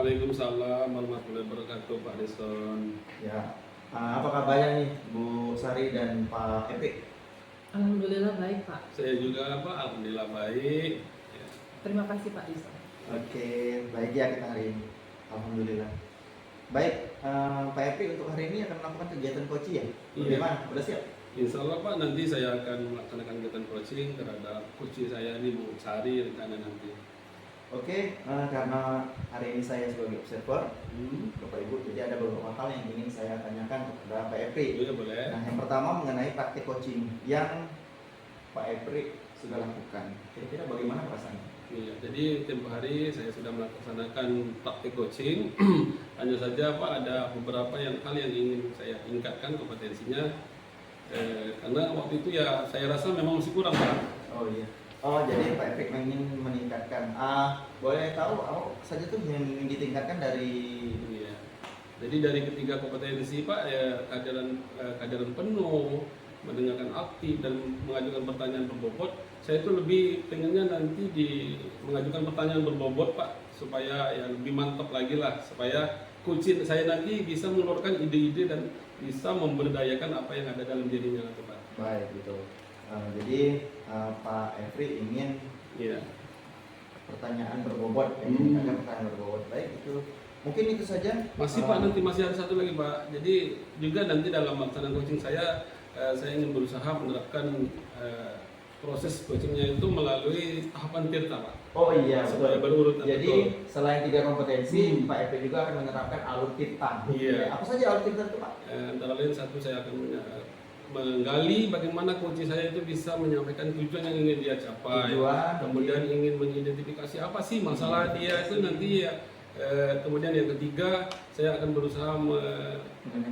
Waalaikumsalam warahmatullahi wabarakatuh, Pak Deson. Ya, apa kabarnya nih Bu Sari dan Pak Epi? Alhamdulillah baik Pak. Saya juga Pak, alhamdulillah baik. Ya. Terima kasih Pak Disa. Oke, baik ya kita hari ini. Alhamdulillah. Baik, Pak Epi untuk hari ini akan melakukan kegiatan coaching ya? Iya. Bagaimana? Udah siap? Insya Allah Pak, nanti saya akan melaksanakan kegiatan coaching terhadap coach saya ini Bu Sari rencana nanti. Oke, karena hari ini saya sebagai observer, Bapak Ibu, jadi ada beberapa hal yang ingin saya tanyakan kepada Pak Epi. Iya boleh. Nah, yang pertama mengenai praktik coaching yang Pak Epi sudah lakukan. Kira-kira bagaimana perasaannya? Iya, jadi tempo hari saya sudah melaksanakan praktik coaching. Hanya saja Pak, ada beberapa hal yang ingin saya tingkatkan kompetensinya. Karena waktu itu ya saya rasa memang masih kurang Pak. Oh iya. Oh, jadi Pak Efik ingin meningkatkan. Boleh tahu apa saja tuh yang ingin ditingkatkan dari Iya. Jadi dari ketiga kompetensi Pak, ya kehadiran penuh, mendengarkan aktif dan mengajukan pertanyaan berbobot. Saya itu lebih pengennya nanti mengajukan pertanyaan berbobot Pak, supaya ya lebih mantap lagi lah, supaya coaching saya nanti bisa mengeluarkan ide-ide dan bisa memberdayakan apa yang ada dalam dirinya nanti Pak. baik gitu. Jadi Pak Efri ingin Iya. pertanyaan berbobot, meningkatkan pertanyaan berbobot. Baik itu. Mungkin itu saja. Masih Pak, nanti masih ada satu lagi Pak. Jadi juga nanti dalam melaksanakan coaching saya ingin berusaha menerapkan proses coachingnya itu melalui tahapan tirta Pak. Oh iya, Supaya betul. berurut. Jadi Betul. selain 3 kompetensi, Pak Efri juga akan menerapkan alur tirta. Iya. Apa saja alur tirta itu, Pak? Antara lain satu, saya akan menggali bagaimana coaching saya itu bisa menyampaikan tujuan yang ingin dia capai. Tujuan, Kemudian ingin mengidentifikasi apa sih masalah dia itu nanti ya. Kemudian yang ketiga, saya akan berusaha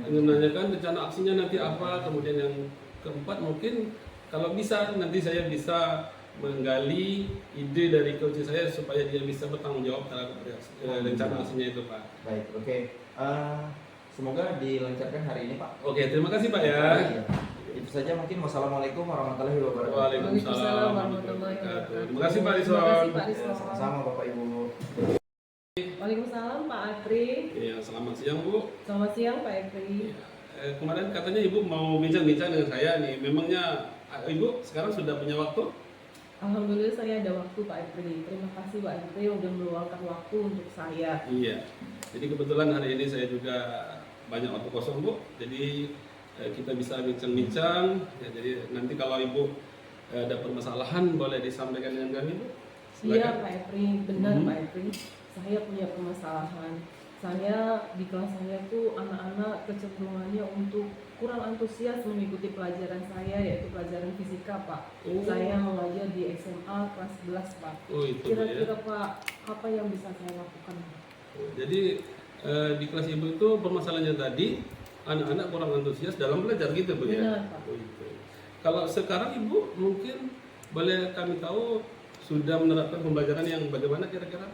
menanyakan rencana aksinya nanti apa. Kemudian yang keempat, mungkin kalau bisa nanti saya bisa menggali ide dari coach saya supaya dia bisa bertanggung jawab terhadap rencana aksinya itu Pak. Baik, oke. Semoga dilancarkan hari ini, Pak. Oke, terima kasih Pak ya. Iya. Itu saja mungkin. Wassalamualaikum warahmatullahi wabarakatuh. Waalaikumsalam warahmatullahi wabarakatuh. Terima kasih Pak Dison. Terima kasih Pak Ya, Dison. sama-sama Bapak Ibu. Waalaikumsalam Pak Apri. Iya, selamat siang Bu. Selamat siang Pak Apri. Kemarin katanya Ibu mau bincang-bincang dengan saya nih. Memangnya Ibu sekarang sudah punya waktu? Alhamdulillah saya ada waktu Pak Apri. Terima kasih Pak Apri udah meluangkan waktu untuk saya. Iya. Jadi kebetulan hari ini saya juga banyak waktu kosong Bu. Jadi kita bisa bincang-bincang. Ya, jadi nanti kalau Ibu ada permasalahan boleh disampaikan dengan kami Bu. Iya Pak Apri, benar Pak Apri. Saya punya permasalahan. Saya di kelas saya tuh anak-anak kecenderungannya untuk kurang antusias mengikuti pelajaran saya, yaitu pelajaran fisika Pak. Oh. Saya mengajar di SMA kelas 11 Pak. Oh itu Bu, Kira-kira ya. Pak, apa yang bisa saya lakukan? Jadi di kelas Ibu itu permasalahannya tadi anak-anak kurang antusias dalam belajar gitu Bu ya. Benar, Pak. Oh, itu. Kalau sekarang Ibu mungkin boleh kami tahu sudah menerapkan pembelajaran yang bagaimana kira-kira?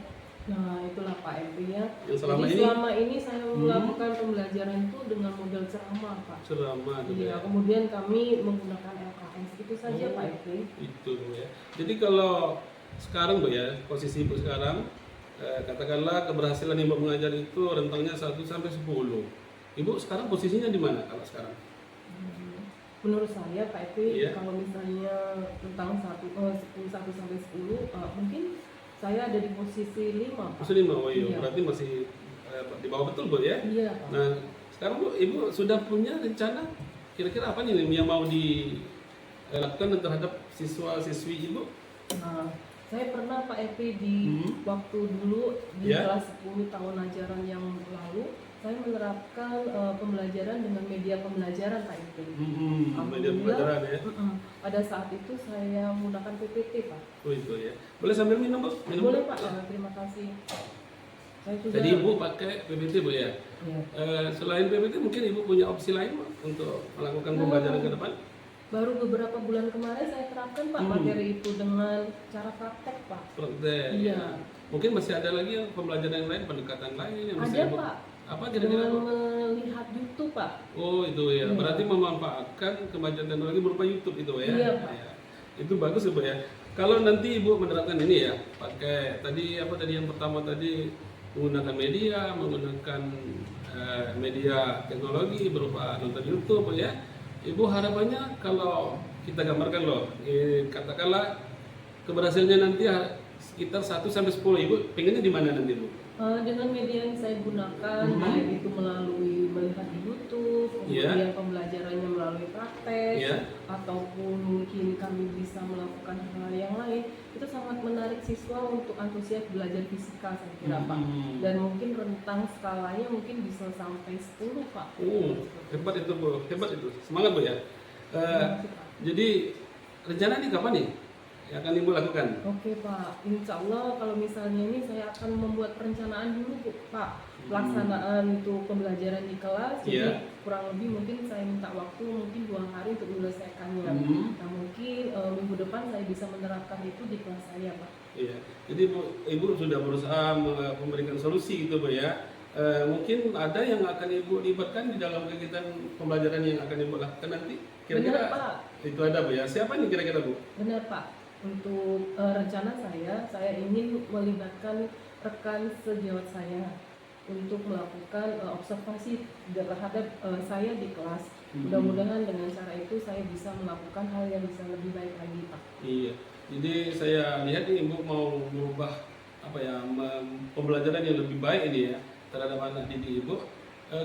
Nah itulah Pak Apri ya. Yang selama Jadi ini? selama ini saya melakukan pembelajaran itu dengan model ceramah Pak. Ceramah gitu Iya, ya. kemudian kami menggunakan LKS itu saja Oh. Pak Apri. Itu Bu ya. Jadi kalau sekarang Bu ya, posisi Ibu sekarang katakanlah keberhasilan Ibu mengajar itu rentangnya 1 sampai 10. Ibu sekarang posisinya di mana kalau sekarang? Menurut saya Pak Apri, Iya. kalau misalnya tentang 1 sampai 10, mungkin saya ada di posisi 5 Pak. Posisi 5. Oh iya, Iya. berarti masih di bawah betul Bu ya. Iya Pak. Nah, sekarang Bu, Ibu sudah punya rencana kira-kira apa nih yang mau dilakukan terhadap siswa-siswi Ibu? Nah, saya pernah Pak Epi di waktu dulu di Ya. kelas 10 tahun ajaran yang lalu, saya menerapkan pembelajaran dengan media pembelajaran Pak Epi. Media pembelajaran ya. Pada saat itu saya menggunakan PPT Pak. Oh itu ya. Boleh sambil minum Bu? Minum Boleh Bu? Pak, terima kasih. Saya juga. Jadi Ibu pakai PPT Bu ya. Ya. Selain PPT mungkin Ibu punya opsi lain Bu, untuk melakukan pembelajaran ke depan? Baru beberapa bulan kemarin saya terapkan Pak materi itu dengan cara praktek Pak. Praktek. Iya. Mungkin masih ada lagi yang pembelajaran yang lain, pendekatan lain yang bisa Ada Ibu. Pak. Apa kira-kira Dengan Bu? melihat YouTube Pak. Oh itu ya, Iya. berarti memanfaatkan kemajuan teknologi berupa YouTube itu ya? Iya, Pak. Ya. Itu bagus Ibu ya. Kalau nanti Ibu menerapkan ini ya, pakai tadi yang pertama tadi menggunakan media teknologi berupa nonton YouTube ya. Ibu harapannya kalau kita gambarkan loh, katakanlah keberhasilannya nanti sekitar 1 sampai 10, Ibu pengennya di mana nanti Bu? Dengan media yang saya gunakan, baik itu melalui melihat di YouTube, kemudian pembelajarannya melalui praktek, ataupun mungkin kami bisa melakukan hal yang lain, itu sangat menarik siswa untuk antusias belajar fisika saya kira Pak. Dan mungkin rentang skalanya mungkin bisa sampai 10 Pak. Hebat itu Bu, hebat itu. Semangat Bu ya. Jadi rencana ini kapan nih yang akan Ibu lakukan? Oke Pak, insya Allah kalau misalnya ini saya akan membuat perencanaan dulu Pak, pelaksanaan itu pembelajaran di kelas. Jadi kurang lebih mungkin saya minta waktu mungkin 2 hari untuk menyelesaikannya. Nah mungkin minggu depan saya bisa menerapkan itu di kelas saya Pak. Iya, jadi Ibu sudah berusaha memberikan solusi gitu Bu ya. Mungkin ada yang akan Ibu libatkan di dalam kegiatan pembelajaran yang akan Ibu lakukan nanti? Kira-kira Benar Pak. Itu ada Bu ya. Siapa nih kira-kira Bu? Benar Pak. Untuk rencana saya ingin melibatkan rekan sejawat saya untuk melakukan observasi terhadap saya di kelas. Mudah-mudahan dengan cara itu saya bisa melakukan hal yang bisa lebih baik lagi Pak. Iya. Jadi saya lihat nih Ibu mau merubah pembelajaran yang lebih baik ini ya terhadap anak didik Ibu.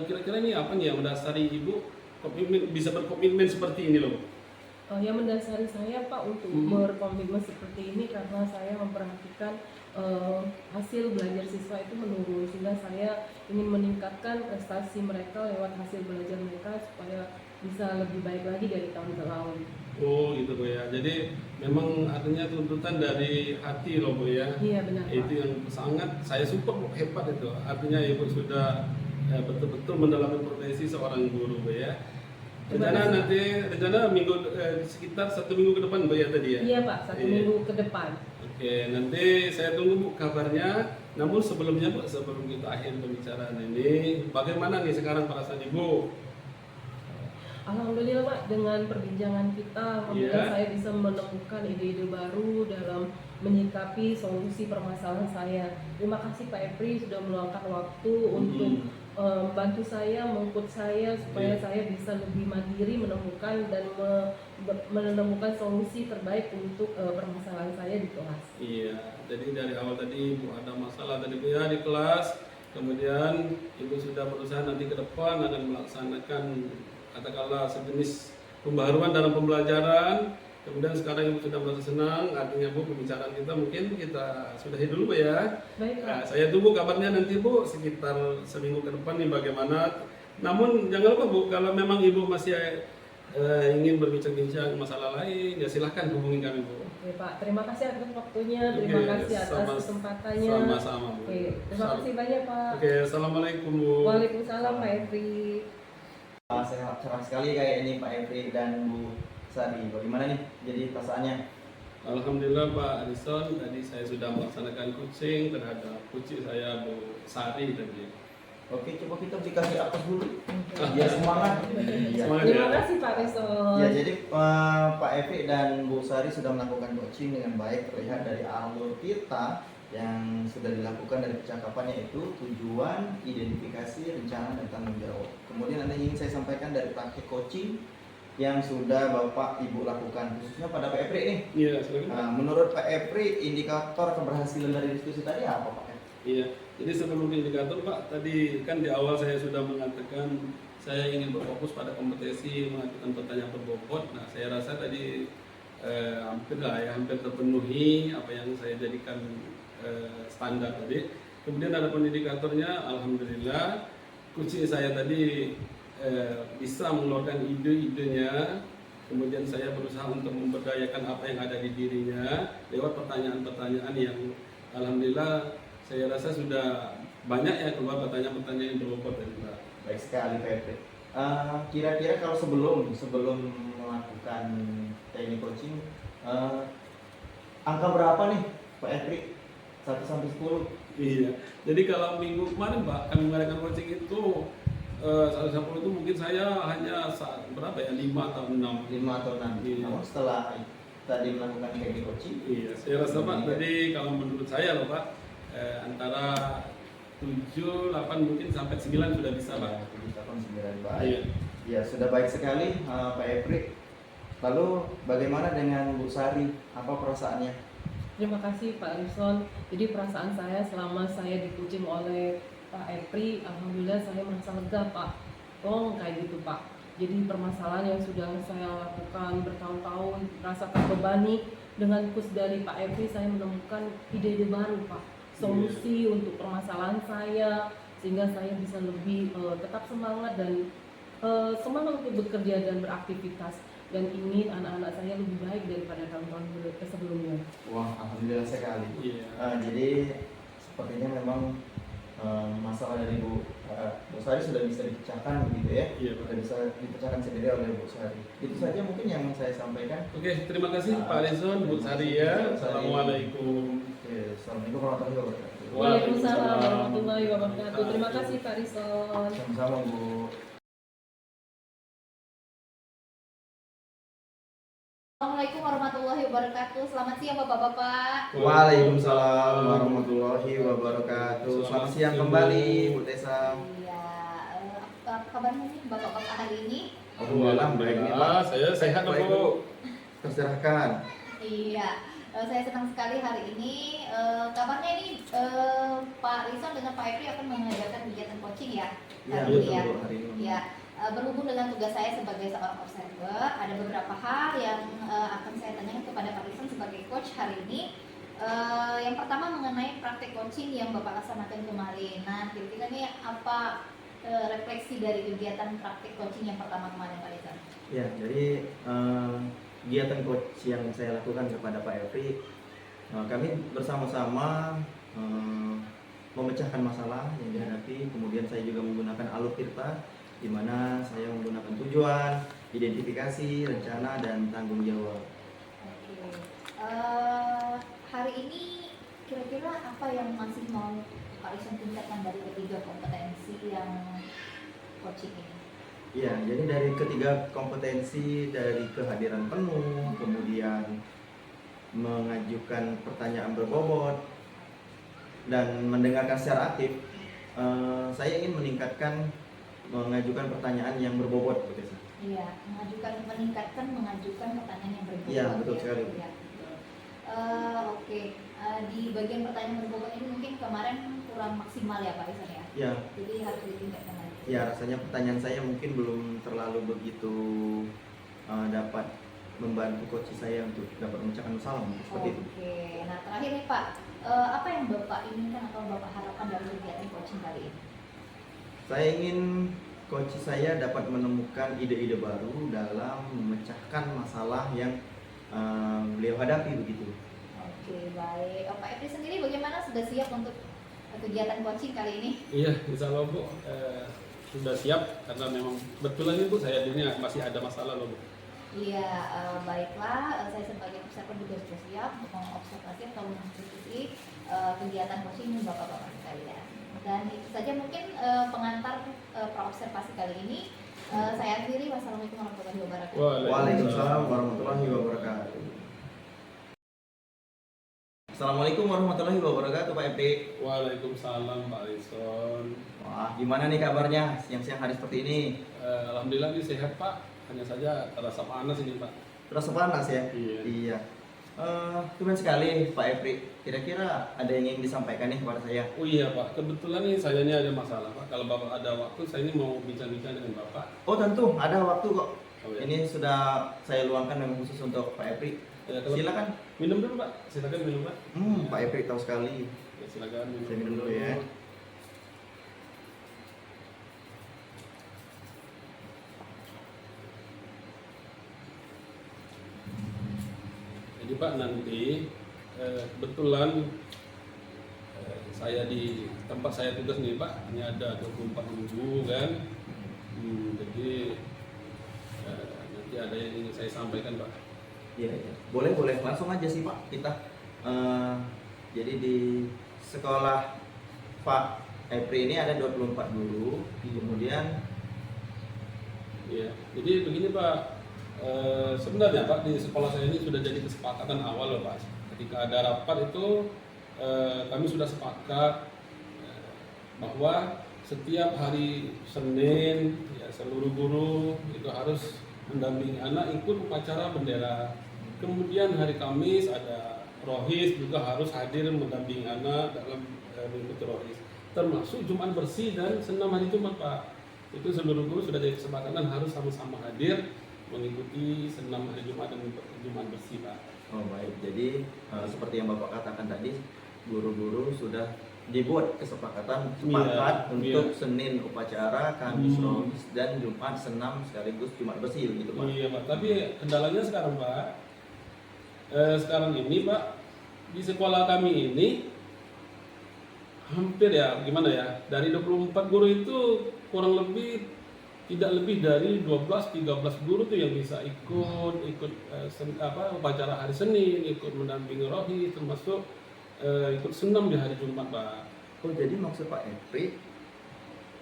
Kira-kira ini apa nih yang mendasari Ibu bisa berkomitmen seperti ini loh? Yang mendasari saya Pak untuk berkomitmen seperti ini karena saya memperhatikan hasil belajar siswa itu menurun, sehingga saya ingin meningkatkan prestasi mereka lewat hasil belajar mereka supaya bisa lebih baik lagi dari tahun lalu. Oh gitu Bu ya. Jadi memang artinya tuntutan dari hati loh Bu ya. Iya benar Pak. Itu yang sangat saya support Bu, hebat itu. Artinya Ibu sudah betul-betul mendalami profesi seorang guru Bu ya. Rencana minggu sekitar 1 minggu ke depan Bu ya tadi ya? Iya Pak, 1 minggu ke depan. Oke, nanti saya tunggu Bu kabarnya. Namun sebelumnya Bu, sebelum kita akhir pembicaraan ini, bagaimana nih sekarang perasaan Ibu? Alhamdulillah Pak, dengan perbincangan kita, alhamdulillah saya bisa menemukan ide-ide baru dalam menyikapi solusi permasalahan saya. Terima kasih Pak Epri sudah meluangkan waktu untuk membantu saya, mengikut saya supaya saya bisa lebih mandiri menemukan dan menemukan solusi terbaik untuk permasalahan saya di kelas. Iya, jadi dari awal tadi Ibu ada masalah tadi Bu ya di kelas, kemudian Ibu sudah berusaha nanti ke depan akan melaksanakan katakanlah sejenis pembaharuan dalam pembelajaran. Kemudian sekarang Ibu sudah merasa senang, artinya Bu pembicaraan kita mungkin kita sudahi dulu Bu ya. Baik Pak. Saya tunggu kabarnya nanti Bu sekitar seminggu ke depan nih bagaimana. Namun jangan lupa Bu, kalau memang Ibu masih ingin berbincang-bincang masalah lain, ya silahkan hubungi kami Bu. Oke Pak, terima kasih atas waktunya, terima kasih atas kesempatannya. Sama-sama Bu. Oke, terima kasih banyak Pak. Oke, assalamualaikum Bu. Waalaikumsalam Pak Epri. Sehat cerah sekali kayak ini Pak Epri dan Bu Sari. Bagaimana nih jadi perasaannya? Alhamdulillah Pak Adison, tadi saya sudah melaksanakan coaching terhadap kucing saya Bu Sari tadi. Oke, coba kita dikasih atas dulu. Biar semangat. Semangat Terima ya. kasih Pak Rison. Ya, jadi Pak Evi dan Bu Sari sudah melakukan coaching dengan baik. Terlihat dari alur kita yang sudah dilakukan dari percakapannya itu tujuan, identifikasi, rencana, dan tanggung jawab. Kemudian nanti ingin saya sampaikan dari praktik coaching yang sudah Bapak Ibu lakukan, khususnya pada Pak Epri nih. Iya, silakan. Menurut Pak Epri, indikator keberhasilan dari diskusi tadi apa Pak? Iya, jadi sebelum indikator Pak, tadi kan di awal saya sudah mengatakan saya ingin berfokus pada kompetensi mengajukan pertanyaan berbobot. Nah, saya rasa tadi hampir terpenuhi apa yang saya jadikan standar tadi. Kemudian ada indikatornya, alhamdulillah, kunci saya tadi bisa mengeluarkan ide-idenya. Kemudian saya berusaha untuk memberdayakan apa yang ada di dirinya lewat pertanyaan-pertanyaan yang alhamdulillah saya rasa sudah banyak ya keluar pertanyaan-pertanyaan yang berbobot dari Pak. Baik sekali Pak Epri. Kira-kira kalau sebelum melakukan teknik coaching, angka berapa nih Pak Epri? 1 sampai 10? Iya. Jadi kalau minggu kemarin Pak kami mengadakan coaching itu 1 sampai 10 itu mungkin saya hanya berapa ya 5 atau 6. 5 atau 6. Iya. Namun setelah tadi melakukan teknik coaching, Iya, saya rasa Pak tadi kalau menurut saya loh Pak antara 7, 8 mungkin sampai 9 sudah bisa Pak. Ya, 7, 8, 9 baik. Iya. Ya, sudah baik sekali Pak Epri. Lalu bagaimana dengan Bu Sari? Apa perasaannya? Terima kasih Pak Rison. Jadi perasaan saya selama saya di-coaching oleh Pak Epri, alhamdulillah saya merasa lega Pak. Oh kayak gitu Pak. Jadi permasalahan yang sudah saya lakukan bertahun-tahun, merasa terbebani, dengan coach dari Pak Epri saya menemukan ide-ide baru Pak. Solusi untuk permasalahan saya, sehingga saya bisa lebih tetap semangat dan semangat untuk bekerja dan beraktivitas, dan ingin anak-anak saya lebih baik daripada tahun-tahun sebelumnya. Wah, alhamdulillah sekali. Iya. Jadi sepertinya memang masalah dari Bu Sari sudah bisa dipecahkan begitu ya. Iya, Pak. Sudah bisa dipecahkan sendiri oleh Bu Sari. Itu saja mungkin yang saya sampaikan. Oke, terima kasih Pak Alison, Bu Sari ya. Assalamualaikum. Oke, assalamualaikum warahmatullahi wabarakatuh. Waalaikumsalam warahmatullahi wabarakatuh. Terima kasih Pak Rison. Sama-sama Bu. Assalamualaikum warahmatullahi wabarakatuh. Selamat siang Bapak-bapak. Waalaikumsalam warahmatullahi wabarakatuh. Selamat siang kembali Bu Tessa. Iya, apa kabarnya nih Bapak-bapak hari ini? Alhamdulillah baik nih Pak. Saya sehat Baik, Bu. Terserahkan. Iya, saya senang sekali hari ini. Kabarnya ini Pak Rison dengan Pak Epri akan mengajarkan kegiatan coaching ya Ya, hari ini betul ya. Bu, hari ini. Ya, berhubung dengan tugas saya sebagai seorang observer, ada beberapa hal yang akan saya tanyakan kepada Pak Rison sebagai coach hari ini. Yang pertama mengenai praktek coaching yang Bapak laksanakan kemarin. Nah, kira-kira nih apa refleksi dari kegiatan praktek coaching yang pertama kemarin Pak Rison? Ya, jadi kegiatan coach yang saya lakukan kepada Pak Epri, kami bersama-sama memecahkan masalah yang dihadapi. Kemudian saya juga menggunakan alur tirta, di mana saya menggunakan tujuan, identifikasi, rencana, dan tanggung jawab. Oke. Hari ini kira-kira apa yang masih mau Pak Rison tingkatkan dari ketiga kompetensi yang coaching ini? Ya, jadi dari ketiga kompetensi, dari kehadiran penuh, kemudian mengajukan pertanyaan berbobot, dan mendengarkan secara aktif, saya ingin meningkatkan mengajukan pertanyaan yang berbobot, Bu Tessa. Iya, mengajukan pertanyaan yang berbobot. Iya, betul ya. sekali. Iya. Oke. Di bagian pertanyaan berbobot ini mungkin kemarin kurang maksimal ya Pak Rison ya. Ya, Jadi harus ditingkatkan lagi. ya rasanya pertanyaan saya mungkin belum terlalu begitu dapat membantu coach saya untuk dapat memecahkan masalah seperti itu. Oke. Nah terakhir nih Pak, apa yang Bapak inginkan atau Bapak harapkan dari kegiatan coaching kali ini? Saya ingin coach saya dapat menemukan ide-ide baru dalam memecahkan masalah yang beliau hadapi begitu. Oke, baik. Pak Epri sendiri bagaimana, sudah siap untuk kegiatan coaching kali ini? Iya, insya Allah Bu. Sudah siap karena memang betulan ini Bu, saya ini masih ada masalah loh Bu. Iya, baiklah. Saya sebagai observer juga sudah siap untuk mengobservasi atau mengikuti kegiatan coaching Bapak-bapak sekalian. Dan itu saja mungkin pengantar praobservasi kali ini. Saya akhiri. Wassalamualaikum warahmatullahi wabarakatuh. Waalaikumsalam warahmatullahi wabarakatuh. Assalamualaikum warahmatullahi wabarakatuh Pak Epri. Waalaikumsalam Pak Alison. Wah, gimana nih kabarnya siang-siang hari seperti ini? Alhamdulillah ini sehat Pak. Hanya saja terasa panas ini Pak. Terasa panas ya? Iya. Iya. Keren sekali Pak Epri. Kira-kira ada yang ingin disampaikan nih kepada saya? Oh iya Pak, kebetulan nih saya ini ada masalah Pak. Kalau Bapak ada waktu, saya ini mau bincang-bincang dengan Bapak. Oh tentu, ada waktu kok. Oh, ya. Ini sudah saya luangkan memang khusus untuk Pak Epri. Ya, kalau- Silakan. Minum dulu Pak, silakan minum Pak. Pak Epri tahu sekali. Ya, silakan minum. Saya minum dulu ya. Jadi Pak nanti kebetulan saya di tempat saya tugas nih Pak, ini ada 24 minggu kan. Jadi nanti ada yang ingin saya sampaikan Pak. Iya, iya. Boleh, boleh. Langsung aja sih Pak. Kita jadi di sekolah Pak Epri ini ada 24 guru. Kemudian Ya, jadi begini Pak. Sebenarnya Pak di sekolah saya ini sudah jadi kesepakatan awal loh Pak. Ketika ada rapat itu kami sudah sepakat bahwa setiap hari Senin ya seluruh guru itu harus mendampingi anak ikut upacara bendera. Kemudian hari Kamis ada rohis juga harus hadir mendampingi anak dalam mengikuti rohis. Termasuk Jumat bersih dan senam hari Jumat, Pak. Itu seluruh guru sudah jadi kesepakatan harus sama-sama hadir mengikuti senam hari Jumat dan Jumat bersih, Pak. Oh baik, jadi seperti yang Bapak katakan tadi, guru-guru sudah dibuat kesepakatan sepakat untuk Senin upacara, Kamis rohis, dan Jumat senam sekaligus Jumat bersih gitu Pak. Iya, Pak. Tapi kendalanya sekarang, Pak. Sekarang ini, Pak, di sekolah kami ini hampir ya gimana ya, dari 24 guru itu kurang lebih tidak lebih dari 12-13 guru tuh yang bisa ikut upacara hari Senin, ikut mendampingi rohis, termasuk ikut senam di hari Jumat, Pak. Oh jadi maksud Pak Epri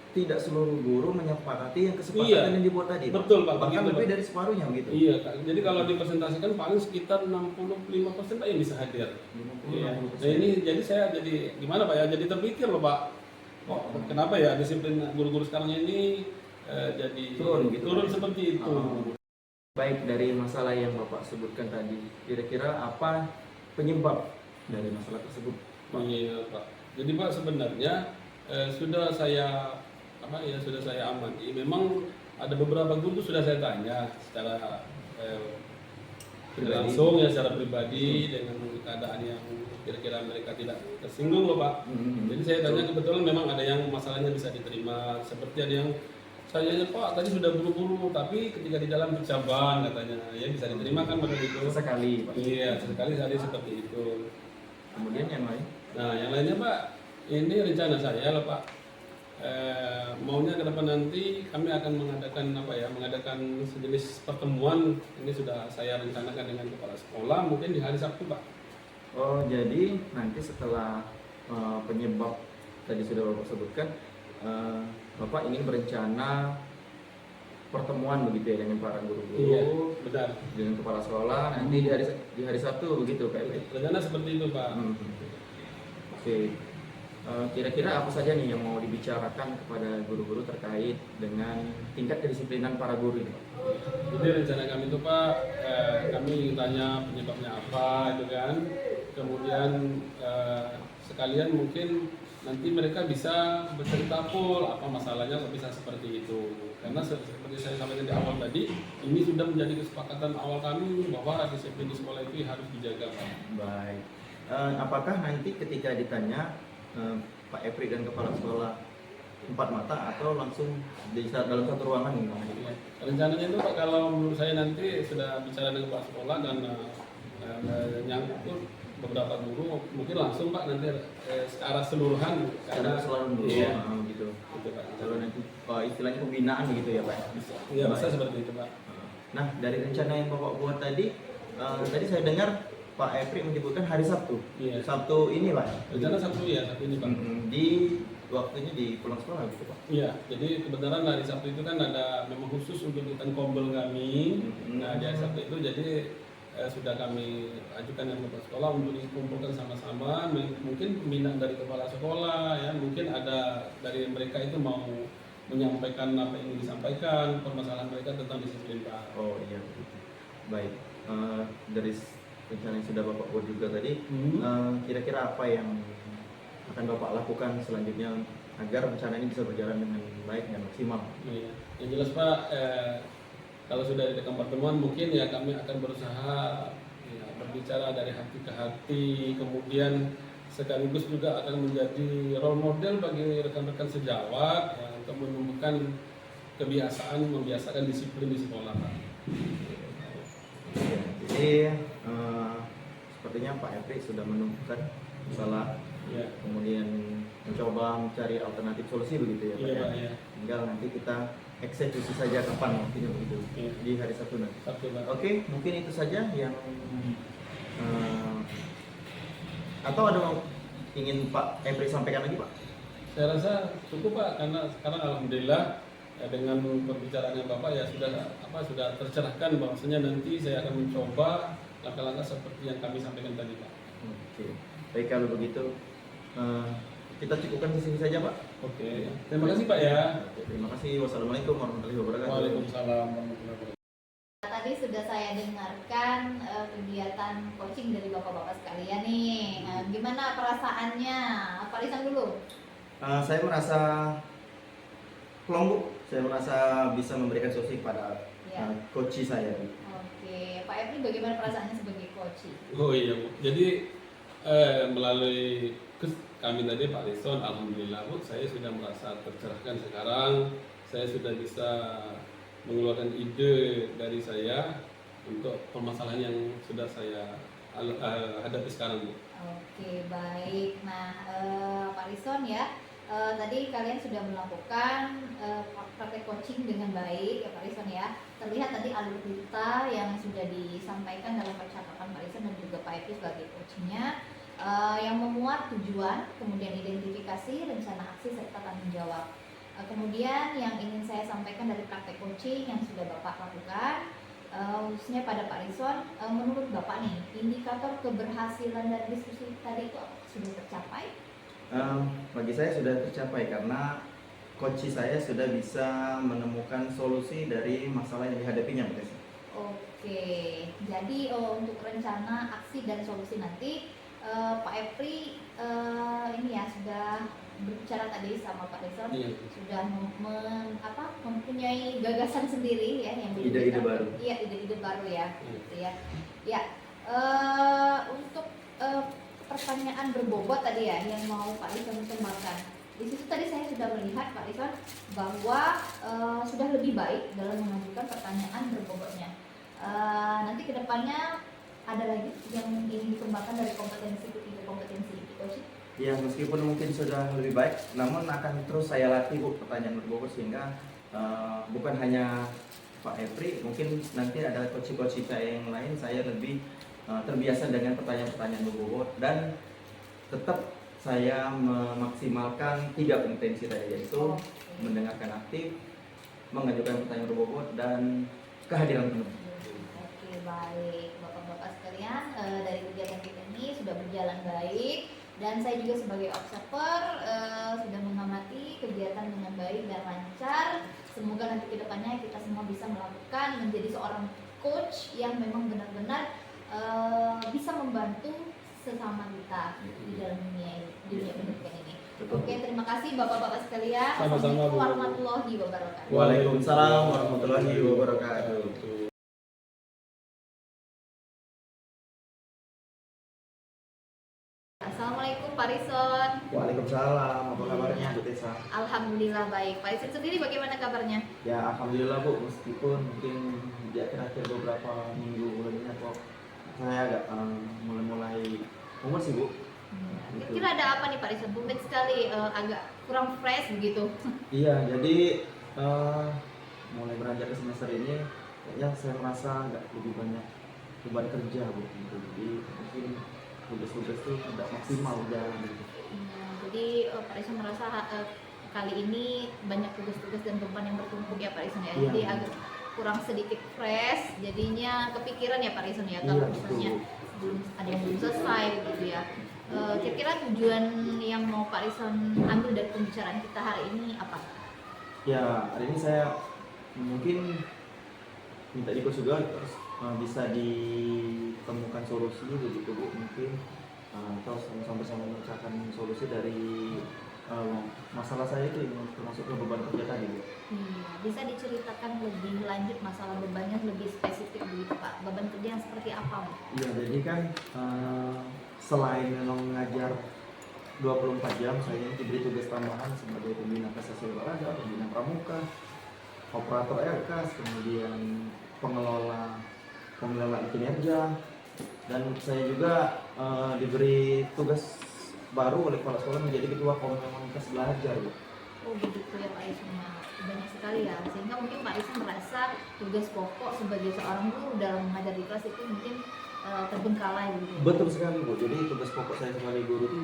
tidak seluruh guru menyepakati yang kesepakatan yang dibuat tadi, Pak? Betul, Pak. Bahkan Begitu, lebih Pak. dari separuhnya gitu. Iya, Kak. Jadi kalau dipresentasikan paling sekitar 65% Pak yang bisa hadir. 50, Iya. 60%. Nah ini jadi saya jadi gimana Pak ya? Jadi terpikir loh Pak. Oh, kenapa ya disiplin guru-guru sekarang ini jadi Turun gitu, Pak. seperti itu. Baik, dari masalah yang Bapak sebutkan tadi, kira-kira apa penyebab dari masalah tersebut, Pak? Iya, Pak. Jadi Pak sebenarnya sudah saya amati. Memang ada beberapa guru tuh sudah saya tanya secara langsung ya secara pribadi dengan keadaan yang kira-kira mereka tidak tersinggung loh Pak. Jadi saya tanya kebetulan memang ada yang masalahnya bisa diterima, seperti ada yang saya Pak tadi sudah buru-buru tapi ketika di dalam bercabang katanya ya bisa diterima kan pada itu. Sesekali, Pak. Iya, sekali seperti itu. Kemudian yang lain? Nah, yang lainnya Pak, ini rencana saya loh Pak. Maunya ke depan nanti kami akan mengadakan sejenis pertemuan. Ini sudah saya rencanakan dengan kepala sekolah mungkin di hari Sabtu, Pak. Oh, jadi nanti setelah penyebab tadi sudah Bapak sebutkan, Bapak ingin berencana pertemuan begitu ya dengan para guru-guru, Iya, benar. dengan kepala sekolah nanti di hari Sabtu begitu Pak. Rencana seperti itu, Pak. Oke. Kira-kira apa saja nih yang mau dibicarakan kepada guru-guru terkait dengan tingkat kedisiplinan para guru ini, Pak? Jadi rencana kami itu Pak, kami ingin tanya penyebabnya apa itu kan. Kemudian sekalian mungkin nanti mereka bisa bercerita full apa masalahnya kok bisa seperti itu. Karena seperti saya sampaikan di awal tadi, ini sudah menjadi kesepakatan awal kami bahwa disiplin di sekolah itu harus dijaga, Pak. Baik. Apakah nanti ketika ditanya Pak Epri dan kepala sekolah empat mata atau langsung dalam satu ruangan nih? Ya, rencananya itu Pak, kalau menurut saya nanti sudah bicara dengan kepala sekolah dan nyangkut beberapa guru mungkin langsung Pak nanti secara keseluruhan Secara keseluruhan dulu, iya, gitu. gitu Pak. Kalau nanti istilahnya pembinaan begitu ya Pak? Iya bisa seperti itu Pak. Nah dari rencana yang Bapak buat tadi saya dengar Pak Epri menyebutkan hari Sabtu. Iya. Sabtu ini Pak. Rencana Sabtu ya, Sabtu ini Pak. Di waktunya di pulang sekolah gitu Pak. Iya, jadi kebenaran hari Sabtu itu kan ada memang khusus untuk kegiatan kombel kami. Nah di hari Sabtu itu jadi sudah kami ajukan dengan kepala sekolah untuk dikumpulkan sama-sama. Mungkin pembinaan dari kepala sekolah ya, mungkin ada dari mereka itu mau menyampaikan apa yang ingin disampaikan, permasalahan mereka tentang disiplin Pak. Oh iya begitu. Baik. Dari rencana yang sudah Bapak buat juga tadi, kira-kira apa yang akan Bapak lakukan selanjutnya agar rencana ini bisa berjalan dengan baik dan maksimal? Iya. Yang jelas Pak, kalau sudah diadakan pertemuan mungkin ya kami akan berusaha ya, berbicara dari hati ke hati, kemudian sekaligus juga akan menjadi role model bagi rekan-rekan sejawat ya, untuk menumbuhkan membiasakan disiplin di sekolah Pak. Ya, jadi sepertinya Pak Epri sudah menemukan masalah, Ya. kemudian mencoba mencari alternatif solusi begitu ya Pak. Iya Pak ya. Tinggal nanti kita eksekusi saja kapan waktunya begitu, Iya. di hari Sabtu nanti. Sabtu Pak. Oke, mungkin itu saja yang atau ada yang ingin Pak Epri sampaikan lagi Pak? Saya rasa cukup Pak, karena sekarang alhamdulillah dengan pembicaraan yang Bapak ya sudah tercerahkan bahwasanya nanti saya akan mencoba langkah-langkah seperti yang kami sampaikan tadi Pak. Oke, baik kalau begitu kita cukupkan di sini saja Pak. Oke, terima kasih Pak ya. Oke, terima kasih. Wassalamualaikum warahmatullahi wabarakatuh. Waalaikumsalam warahmatullahi wabarakatuh. Tadi sudah saya dengarkan kegiatan coaching dari bapak-bapak sekalian nih. Gimana perasaannya? Pak Lisan dulu. Saya merasa plong, Bu. Saya merasa bisa memberikan solusi pada Ya. coach saya. Oke, Pak Efri bagaimana perasaannya sebagai coach? Oh iya Bu, jadi melalui kami tadi Pak Rison, alhamdulillah Bu, saya sudah merasa tercerahkan sekarang. Saya sudah bisa mengeluarkan ide dari saya untuk permasalahan yang sudah saya hadapi sekarang Bu. Oke, baik. Nah, Pak Rison ya, tadi kalian sudah melakukan praktek coaching dengan baik ya Pak Rison ya. Terlihat tadi alur cerita yang sudah disampaikan dalam percakapan Pak Rison dan juga Pak Epi sebagai coachnya, yang memuat tujuan, kemudian identifikasi, rencana aksi, serta tanggung jawab. Kemudian yang ingin saya sampaikan dari praktek coaching yang sudah Bapak lakukan, khususnya pada Pak Rison, menurut Bapak nih, indikator keberhasilan dari diskusi tadi itu sudah tercapai? Bagi saya sudah tercapai karena coach saya sudah bisa menemukan solusi dari masalah yang dihadapinya, Pak. Oke, jadi untuk rencana aksi dan solusi nanti Pak Efri ini ya sudah berbicara tadi sama Pak Rison, Iya. sudah mempunyai gagasan sendiri ya yang belum Ide-ide kita- baru. Iya, ide-ide baru ya, gitu ya. Ya, untuk pertanyaan berbobot tadi ya yang mau Pak Rison kembangkan. Di situ tadi saya sudah melihat Pak Rison bahwa sudah lebih baik dalam mengajukan pertanyaan berbobotnya. Nanti kedepannya ada lagi yang ingin dikembangkan dari kompetensi ke kompetensi coaching. Ya, meskipun mungkin sudah lebih baik, namun akan terus saya latih, Bu, pertanyaan berbobot sehingga bukan hanya Pak Efri, mungkin nanti ada coach-coach saya yang lain, saya lebih terbiasa dengan pertanyaan-pertanyaan berbobot dan tetap saya memaksimalkan 3 kompetensi tadi, yaitu mendengarkan aktif, mengajukan pertanyaan berbobot, dan kehadiran penuh. Oke, baik bapak-bapak sekalian, dari kegiatan kita ini sudah berjalan baik dan saya juga sebagai observer sudah mengamati kegiatan dengan baik dan lancar. Semoga nanti kedepannya kita semua bisa melakukan menjadi seorang coach yang memang benar-benar bisa membantu sesama kita di dalam dunia pendidikan ini. Oke, terima kasih bapak-bapak sekalian. Sama-sama, Assalamualaikum Bu. warahmatullahi wabarakatuh. Waalaikumsalam warahmatullahi wabarakatuh. Assalamualaikum Pak Rison. Waalaikumsalam, apa kabarnya Bu Tessa? Alhamdulillah baik. Pak Rison sendiri bagaimana kabarnya? Ya, alhamdulillah Bu, meskipun mungkin di akhir-akhir beberapa minggu bulan ini kok saya agak mulai mumet sih, Bu. Kira-kira ada apa nih Pak Rison? Tumben sekali agak kurang fresh begitu. Iya, jadi mulai beranjak ke semester ini kayaknya saya merasa agak lebih banyak beban kerja, Bu, gitu. Jadi mungkin tugas-tugas itu tidak maksimal jalan gitu. Jadi Pak Rison merasa kali ini banyak tugas-tugas dan beban yang bertumpuk ya Pak Rison ya. Iya. Jadi agak kurang sedikit fresh, jadinya kepikiran ya Pak Rison ya kalau Iya, misalnya betul. belum ada yang belum selesai gitu ya. Kira-kira tujuan yang mau Pak Rison ambil dari pembicaraan kita hari ini apa? Ya, hari ini saya mungkin minta di coach juga terus bisa ditemukan solusi begitu, Bu, mungkin atau sama-sama memecahkan solusi dari masalah saya itu yang termasuk ke beban kerja tadi, Bu. Iya, bisa diceritakan lebih lanjut masalah bebannya lebih spesifik begitu Pak. Beban kerja yang seperti apa? Bu? Iya, jadi kan selain memang mengajar 24 jam, saya ini diberi tugas tambahan sebagai pembina prestasi olahraga, pembina pramuka, operator aircast, kemudian pengelola kinerja, dan saya juga diberi tugas baru oleh kepala sekolah menjadi ketua komunitas belajar, Bu. Oh begitu ya Pak Rison, banyak sekali ya. Sehingga mungkin Pak Rison merasa tugas pokok sebagai seorang guru dalam mengajar di kelas itu mungkin terbengkalai begitu. Betul sekali, Bu. Jadi tugas pokok saya sebagai guru itu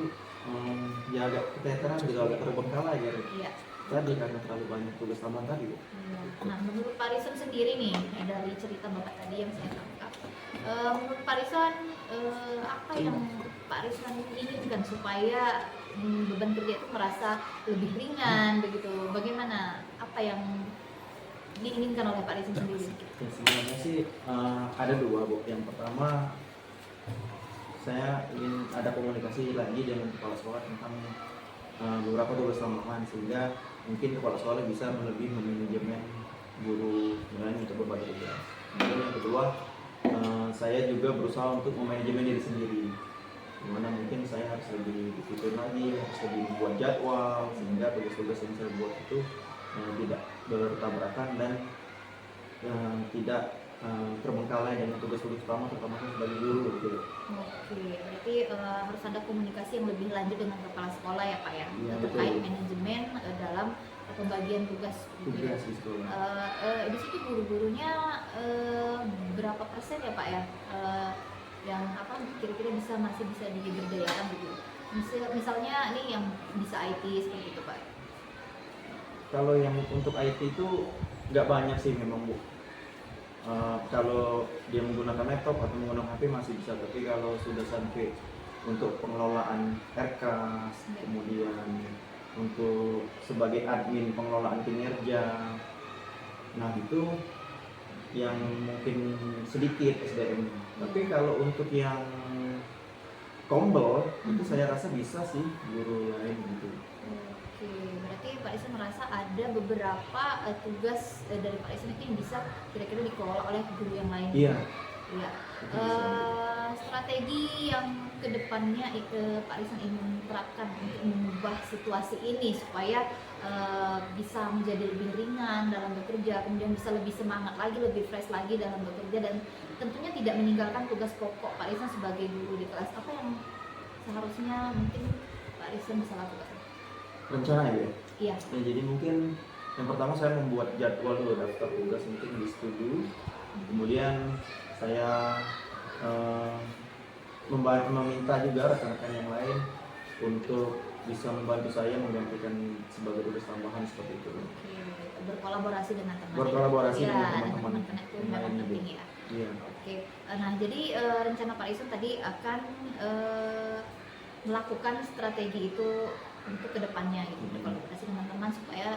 ya agak keteteran, juga agak terbengkalai ya. Iya. Tadi karena terlalu banyak tugas tambahan tadi, Bu. Iya. Nah menurut Pak Rison sendiri nih dari cerita Bapak tadi yang saya tangkap, menurut Pak Rison apa yang Pak Rison inginkan supaya beban kerja itu merasa lebih ringan begitu. Bagaimana, apa yang diinginkan oleh Pak Rizin sendiri? Ya, sebenarnya sih ada dua, Bu. Yang pertama, saya ingin ada komunikasi lagi dengan kepala sekolah tentang beberapa tugas tambahan, sehingga mungkin kepala sekolah bisa lebih memanajemen guru lain untuk berbagi tugas. Kemudian yang kedua, saya juga berusaha untuk memanajemen diri sendiri, dimana mungkin saya harus lebih disiplin lagi, harus lebih membuat jadwal, sehingga tugas-tugas yang saya buat itu tidak bertabrakan dan tidak terbengkalai dengan tugas-tugas utama, terutama sebagai guru gitu. Oke, berarti harus ada komunikasi yang lebih lanjut dengan kepala sekolah ya Pak ya, Iya, terkait betul. manajemen dalam pembagian tugas. Gitu ya. Tugas di sekolah. Di situ guru-gurunya berapa persen ya Pak ya, yang apa kira-kira masih bisa diberdayakan gitu. Misalnya nih yang bisa IT seperti itu Pak. Kalau yang untuk IT itu nggak banyak sih memang, Bu. Kalau dia menggunakan laptop atau menggunakan HP masih bisa, tapi kalau sudah sampai untuk pengelolaan RKAS, kemudian untuk sebagai admin pengelolaan kinerja, nah itu yang mungkin sedikit SDM. Tapi kalau untuk yang kombel itu saya rasa bisa sih guru lain gitu. Oke, berarti Pak Rizin merasa ada beberapa tugas dari Pak Rizin itu yang bisa kira-kira dikelola oleh guru yang lain. Iya. Iya. Itu bisa. Strategi yang kedepannya Pak Rizin ingin terapkan untuk mengubah situasi ini supaya bisa menjadi lebih ringan dalam bekerja, kemudian bisa lebih semangat lagi, lebih fresh lagi dalam bekerja, dan tentunya tidak meninggalkan tugas pokok Pak Rizin sebagai guru di kelas. Apa yang seharusnya mungkin Pak Rizin bisa lakukan? Rencana ya? Iya. Ya, jadi mungkin yang pertama saya membuat jadwal dulu, daftar tugas mungkin di studio. Kemudian saya meminta juga rekan-rekan yang lain untuk bisa membantu saya menggantikan sebagai tugas tambahan seperti itu. Oke, berkolaborasi dengan teman. Berkolaborasi Ya, dengan teman-teman itu memang lain penting juga. ya. Iya. Oke, nah jadi rencana Pak Rizin tadi akan melakukan strategi itu untuk kedepannya gitu, berkolaborasi dengan teman supaya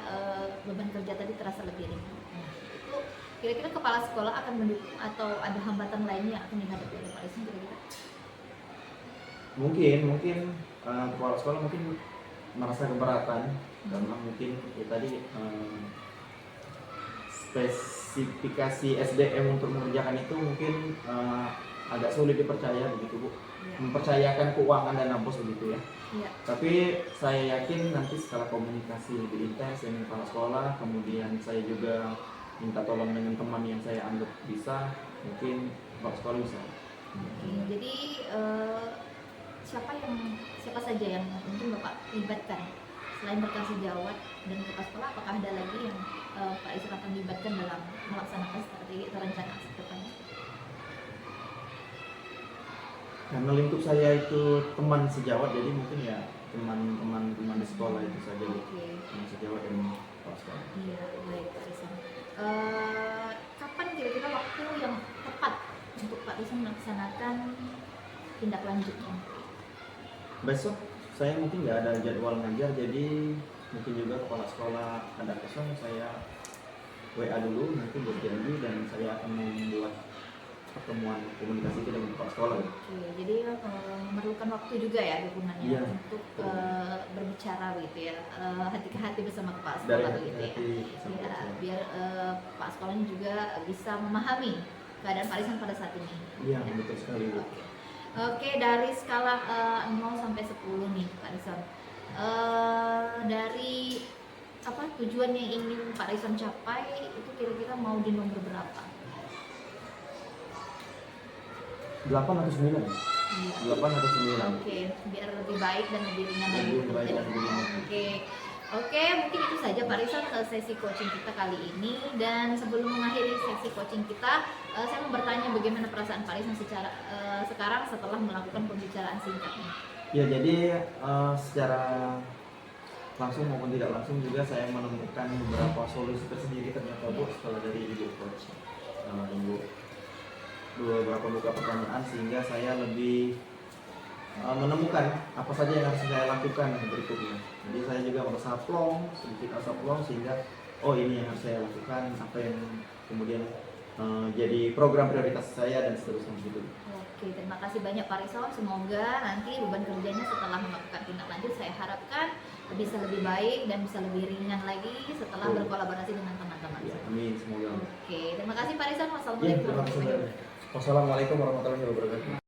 beban kerja tadi terasa lebih ringan. Nah, itu kira-kira kepala sekolah akan mendukung atau ada hambatan lainnya yang akan dihadapi oleh Pak Rizin kira-kira? Mungkin kepala sekolah mungkin merasa keberatan karena mungkin ya tadi spesifikasi SDM untuk mengerjakan itu mungkin agak sulit dipercaya begitu, Bu. Iya. Mempercayakan keuangan dana bos begitu ya. Iya. Tapi saya yakin nanti setelah komunikasi lebih intens dengan kepala sekolah, kemudian saya juga minta tolong dengan teman yang saya anggap bisa, mungkin kepala sekolah bisa. Oke, jadi siapa saja yang mungkin Bapak libatkan selain rekan sejawat dan kepala sekolah, apakah ada lagi yang Pak Rizin akan libatkan dalam melaksanakan strategi atau rencana aksi depannya? Karena lingkup saya itu teman sejawat, jadi mungkin ya teman-teman di sekolah itu saja, Bu. Oke. Teman sejawat dan kepala sekolah. Iya, baik Pak Rizin. Kapan kira-kira waktu yang tepat untuk Pak Rizin melaksanakan tindak lanjutnya? Besok saya mungkin nggak ada jadwal ngajar, jadi mungkin juga kepala sekolah ada kosong, saya WA dulu nanti berjanji dan saya akan membuat pertemuan komunikasi itu dengan kepala sekolah. Oke, jadi memerlukan waktu juga ya dukungannya Iya. untuk berbicara gitu ya, hati ke hati bersama kepala Dari sekolah begitu ya. hati-hati sampai Ya, sekolah. biar Pak sekolahnya juga bisa memahami keadaan Pak Rizin pada saat ini. Iya, betul sekali, Bu. Oke, dari skala 0 sampai 10 nih Pak Rizin. Dari apa tujuan yang ingin Pak Rizin capai itu kira-kira mau di nomor berapa? 8 atau 9? Iya. 8 atau 9? Oke, biar lebih baik dan lebih ringan lagi Lebih baik dan bekerja. lebih ringan. Oke, mungkin itu saja Pak Rizin sesi coaching kita kali ini. Dan sebelum mengakhiri sesi coaching kita, saya mau bertanya bagaimana perasaan Pak Rizin sekarang setelah melakukan pembicaraan singkat ini. Ya, jadi secara langsung maupun tidak langsung juga saya menemukan beberapa solusi tersendiri ternyata, Bu, setelah dari Ibu Coach Ibu beberapa buka pertanyaan, sehingga saya lebih menemukan apa saja yang harus saya lakukan berikutnya. Jadi saya juga merasa plong, sedikit rasa plong, sehingga oh ini yang harus saya lakukan, apa yang kemudian jadi program prioritas saya dan seterusnya gitu. Oke, terima kasih banyak Pak Rison. Semoga nanti beban kerjanya setelah melakukan tindak lanjut saya harapkan bisa lebih baik dan bisa lebih ringan lagi setelah berkolaborasi dengan teman-teman. Ya, amin, semoga. Oke, terima kasih Pak Rison. Ya, Wassalamualaikum terima kasih. warahmatullahi wabarakatuh. Wassalamualaikum warahmatullahi wabarakatuh.